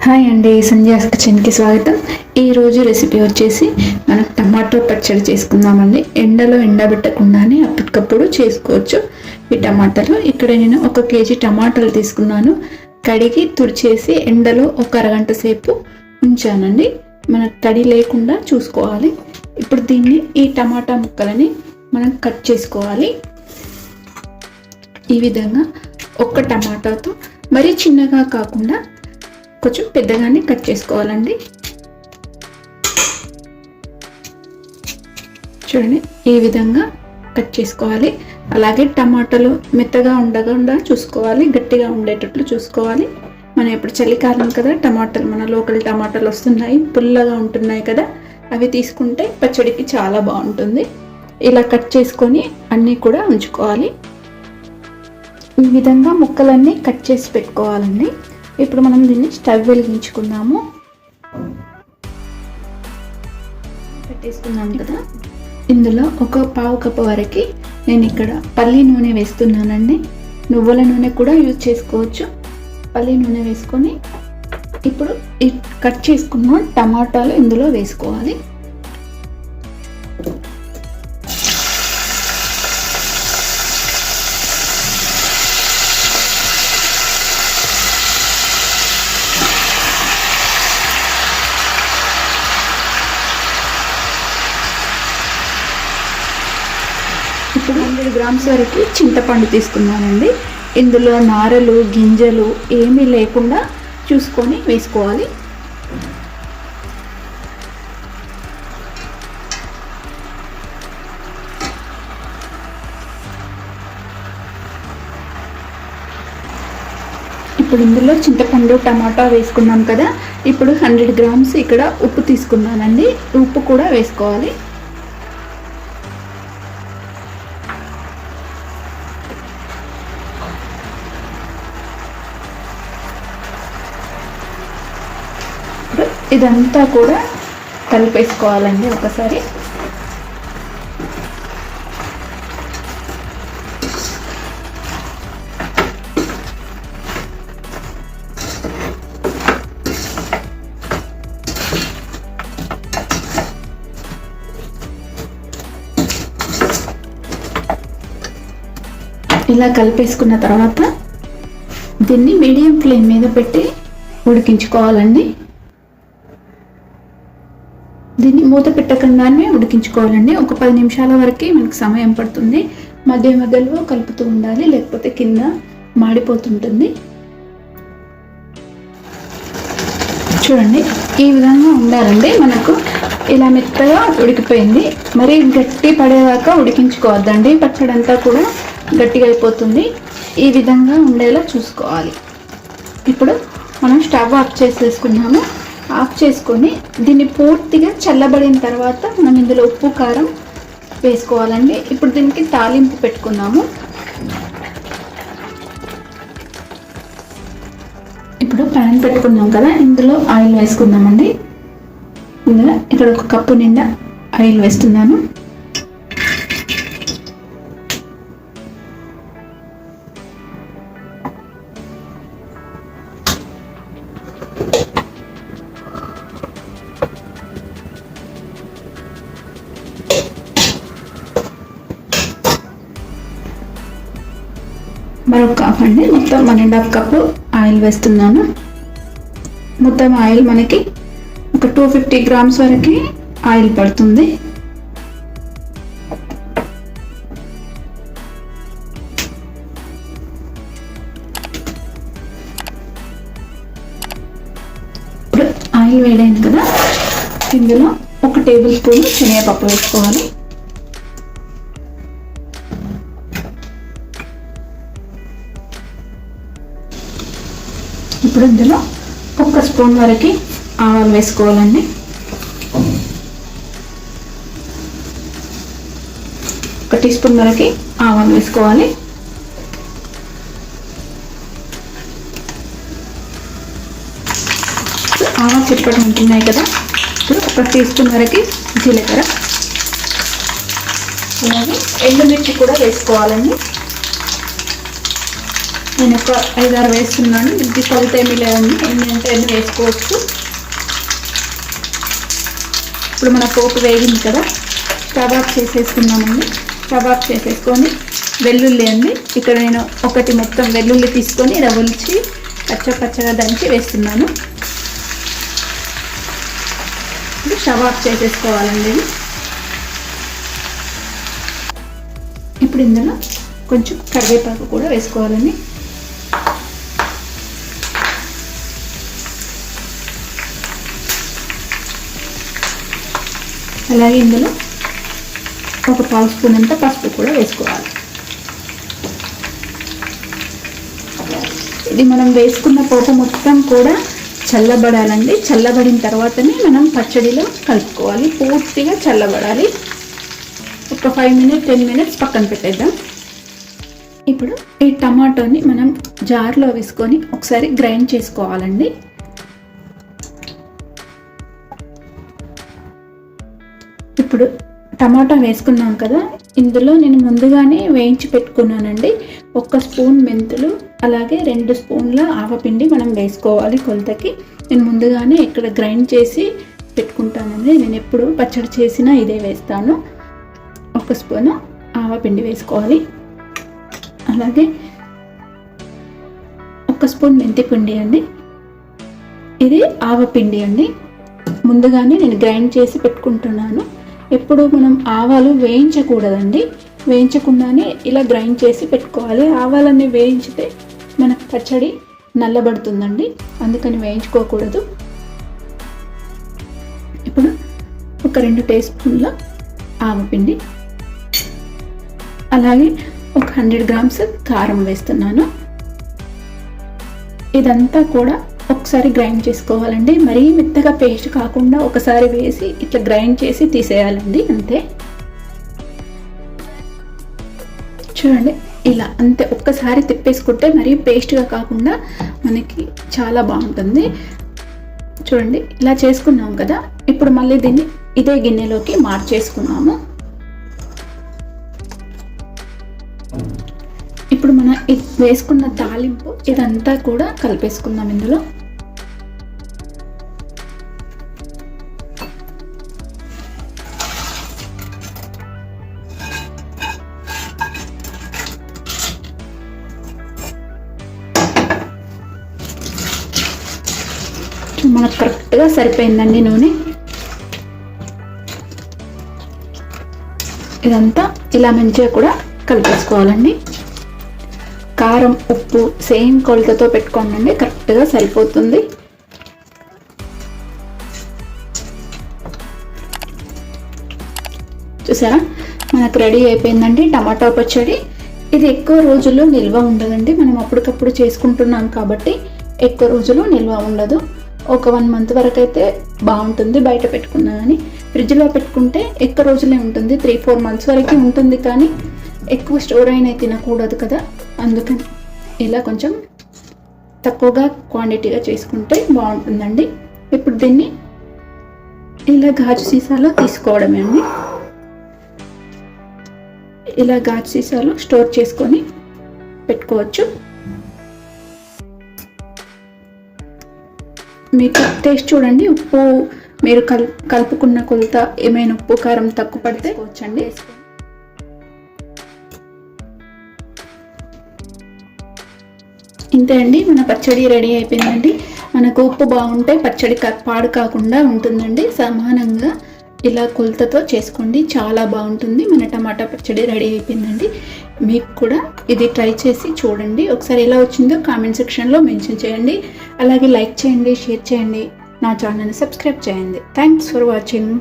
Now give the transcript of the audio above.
Hi అండి, సంధ్యాస్ కిచెన్కి స్వాగతం. ఈరోజు రెసిపీ వచ్చేసి మనం టమాటో పచ్చడి చేసుకుందామండి. ఎండలో ఎండబెట్టకుండానే అప్పటికప్పుడు చేసుకోవచ్చు ఈ టమాటాలు. ఇక్కడ నేను 1 కేజీ టమాటాలు తీసుకున్నాను. కడిగి తుడిచేసి ఎండలో ఒక అరగంట సేపు ఉంచానండి. మనకు తడి లేకుండా చూసుకోవాలి. ఇప్పుడు దీన్ని ఈ టమాటా ముక్కలని మనం కట్ చేసుకోవాలి. ఈ విధంగా ఒక్క టమాటాతో మరీ చిన్నగా కాకుండా కొంచెం పెద్దగానే కట్ చేసుకోవాలండి. చూడండి, ఈ విధంగా కట్ చేసుకోవాలి. అలాగే టమాటాలు మెత్తగా ఉండకుండా చూసుకోవాలి, గట్టిగా ఉండేటట్లు చూసుకోవాలి. మనం ఇప్పుడు చలికాలం కదా, టమాటాలు మన లోకల్ టమాటాలు వస్తున్నాయి, పుల్లగా ఉంటున్నాయి కదా, అవి తీసుకుంటే పచ్చడికి చాలా బాగుంటుంది. ఇలా కట్ చేసుకొని అన్నీ కూడా ఉంచుకోవాలి. ఈ విధంగా ముక్కలన్నీ కట్ చేసి పెట్టుకోవాలండి. ఇప్పుడు మనం దీన్ని స్టవ్ వెలిగించుకుందాము. పెట్టేసుకున్నాం కదా, ఇందులో ఒక పావు కప్పు వరకు నేను ఇక్కడ పల్లి నూనె వేస్తున్నానండి. నువ్వుల నూనె కూడా యూజ్ చేసుకోవచ్చు. పల్లి నూనె వేసుకొని ఇప్పుడు ఈ కట్ చేసుకున్న టమాటాలు ఇందులో వేసుకోవాలి. ఇప్పుడు 100 గ్రామ్స్ వరకు చింతపండు తీసుకున్నానండి. ఇందులో నారలు గింజలు ఏమీ లేకుండా చూసుకొని వేసుకోవాలి. ఇప్పుడు ఇందులో చింతపండు టమాటా వేసుకున్నాం కదా, ఇప్పుడు 100 గ్రామ్స్ ఇక్కడ ఉప్పు తీసుకున్నానండి. ఉప్పు కూడా వేసుకోవాలి. ఇదంతా కూడా కలిపేసుకోవాలండి ఒకసారి. ఇలా కలిపేసుకున్న తర్వాత దీన్ని మీడియం ఫ్లేమ్ మీద పెట్టి ఉడికించుకోవాలండి. దీన్ని మూత పెట్టకుండానే ఉడికించుకోవాలండి. ఒక 10 నిమిషాల వరకు మనకు సమయం పడుతుంది. మధ్య మధ్యలో కలుపుతూ ఉండాలి, లేకపోతే కింద మాడిపోతుంటుంది. చూడండి, ఈ విధంగా ఉండాలండి. మనకు ఇలా మెత్తగా ఉడికిపోయింది. మరి గట్టి పడేదాకా ఉడికించుకోవద్దండి, పచ్చడి అంతా కూడా గట్టిగా అయిపోతుంది. ఈ విధంగా ఉండేలా చూసుకోవాలి. ఇప్పుడు మనం స్టవ్ ఆఫ్ చేసేసుకున్నాము. ఆఫ్ చేసుకొని దీన్ని పూర్తిగా చల్లబడిన తర్వాత మనం ఇందులో ఉప్పు కారం వేసుకోవాలండి. ఇప్పుడు దీనికి తాలింపు పెట్టుకున్నాము. ఇప్పుడు ప్యాన్ పెట్టుకున్నాం కదా, ఇందులో ఆయిల్ వేసుకుందామండి. ఇందులో ఇక్కడ 1 కప్పు నిండా ఆయిల్ వేస్తున్నాను. మరొక కప్ అండి, మొత్తం 1.5 కప్పు ఆయిల్ వేస్తున్నాను. మొత్తం ఆయిల్ మనకి ఒక 250 గ్రామ్స్ వరకు ఆయిల్ పడుతుంది. ఇప్పుడు ఆయిల్ వేడైంది కదా, ఇందులో 1 టేబుల్ స్పూన్ శనగపప్పు వేసుకోవాలి. ఇప్పుడు ఇందులో 1 స్పూన్ వరకు ఆవాలు వేసుకోవాలండి. ఒక టీ స్పూన్ వరకు ఆవాలు వేసుకోవాలి. ఆవాలు చిటపట ఉంటున్నాయి కదా, ఇప్పుడు 1 టీ స్పూన్ వరకు జీలకర్ర, అలాగే ఎండుమిర్చి కూడా వేసుకోవాలండి. నేను ఒక 5-6 వేస్తున్నాను. ఇది కొలత ఏమీ లేదండి, ఎన్ని అంటే ఎన్ని వేసుకోవచ్చు. ఇప్పుడు మన పోపు వేగింది కదా, స్టవ్ ఆఫ్ చేసేసుకున్నామండి. స్టవ్ ఆఫ్ చేసేసుకొని వెల్లుల్లి అండి, ఇక్కడ నేను ఒకటి మొత్తం వెల్లుల్లి తీసుకొని రవ్వలిచి పచ్చగా దంచి వేస్తున్నాను. ఇప్పుడు స్టవ్ ఆఫ్ చేసేసుకోవాలండి. ఇప్పుడు ఇందులో కొంచెం కరివేపాకు కూడా వేసుకోవాలండి. అలాగే ఇందులో ఒక 1/2 స్పూన్ అంత పసుపు కూడా వేసుకోవాలి. ఇది మనం వేసుకున్న పోపు మొత్తం కూడా చల్లబడాలండి. చల్లబడిన తర్వాతనే మనం పచ్చడిలో కలుపుకోవాలి. పూర్తిగా చల్లబడాలి. ఒక 5-10 మినిట్స్ పక్కన పెట్టేద్దాం. ఇప్పుడు ఈ టమాటోని మనం జార్లో వేసుకొని ఒకసారి గ్రైండ్ చేసుకోవాలండి. ఇప్పుడు టమాటా వేసుకున్నాం కదా, ఇందులో నేను ముందుగానే వేయించి పెట్టుకున్నానండి. 1 స్పూన్ మెంతులు, అలాగే 2 స్పూన్ల ఆవపిండి మనం వేసుకోవాలి కొలతకి. నేను ముందుగానే ఇక్కడ గ్రైండ్ చేసి పెట్టుకుంటానండి. నేను ఎప్పుడు పచ్చడి చేసినా ఇదే వేస్తాను. 1 స్పూను ఆవపిండి వేసుకోవాలి. అలాగే 1 స్పూన్ మెంతి పిండి అండి. ఇది ఆవపిండి అండి, ముందుగానే నేను గ్రైండ్ చేసి పెట్టుకుంటున్నాను. ఎప్పుడు మనం ఆవాలు వేయించకూడదండి, వేయించకుండానే ఇలా గ్రైండ్ చేసి పెట్టుకోవాలి. ఆవాలన్నీ వేయించితే మనకు పచ్చడి నల్లబడుతుందండి, అందుకని వేయించుకోకూడదు. ఇప్పుడు ఒక 2 టీ స్పూన్ల ఆవపిండి, అలాగే ఒక 100 గ్రామ్స్ కారం వేస్తున్నాను. ఇదంతా కూడా ఒకసారి గ్రైండ్ చేసుకోవాలండి. మరీ మెత్తగా పేస్ట్ కాకుండా ఒకసారి వేసి ఇట్లా గ్రైండ్ చేసి తీసేయాలండి, అంతే. చూడండి ఇలా అంతే, ఒక్కసారి తిప్పేసుకుంటే మరీ పేస్ట్గా కాకుండా మనకి చాలా బాగుంటుంది. చూడండి ఇలా చేసుకున్నాం కదా, ఇప్పుడు మళ్ళీ దీన్ని ఇదే గిన్నెలోకి మార్చేసుకున్నాము. ఇప్పుడు మనం వేసుకున్న తాలింపు ఇదంతా కూడా కలిపేసుకుందాం ఇందులో. మనకు కరెక్ట్గా సరిపోయిందండి నూనె. ఇదంతా ఇలా మంచిగా కూడా కలిపేసుకోవాలండి. కారం ఉప్పు సేమ్ కొలతతో పెట్టుకోండి, కరెక్ట్గా సరిపోతుంది. చూసారా, మనకు రెడీ అయిపోయిందండి టమాటా పచ్చడి. ఇది ఎక్కువ రోజులు నిల్వ ఉండదండి, మనం అప్పటికప్పుడు చేసుకుంటున్నాం కాబట్టి ఎక్కువ రోజులు నిల్వ ఉండదు. ఒక 1 మంత్ వరకు అయితే బాగుంటుంది. బయట పెట్టుకున్నా కానీ ఫ్రిడ్జ్లో పెట్టుకుంటే ఎక్కువ రోజులే ఉంటుంది, 3-4 మంత్స్ వరకు ఉంటుంది. కానీ ఎక్కువ స్టోర్ అయినా తినకూడదు కదా, అందుకని ఇలా కొంచెం తక్కువగా క్వాంటిటీగా చేసుకుంటే బాగుంటుందండి. ఇప్పుడు దీన్ని ఇలా గాజు సీసాలో తీసుకోవడమే అండి. ఇలా గాజు సీసాలో స్టోర్ చేసుకొని పెట్టుకోవచ్చు. మీకు టేస్ట్ చూడండి, ఉప్పు మీరు కలుపుకున్న కొలత ఏమైనా ఉప్పు కారం తక్కువ పడితే వచ్చండి. ఇంతే అండి, మన పచ్చడి రెడీ అయిపోయిందండి. మనకు ఉప్పు బాగుంటే పచ్చడి పాడు కాకుండా ఉంటుందండి. సమానంగా ఇలా కొలతతో చేసుకోండి, చాలా బాగుంటుంది. మన టమాటా పచ్చడి రెడీ అయిపోయిందండి. మీకు కూడా ఇది ట్రై చేసి చూడండి. ఒకసారి ఎలా వచ్చిందో కామెంట్ సెక్షన్లో మెన్షన్ చేయండి. అలాగే లైక్ చేయండి, షేర్ చేయండి, నా ఛానల్ని సబ్స్క్రైబ్ చేయండి. Thanks for watching.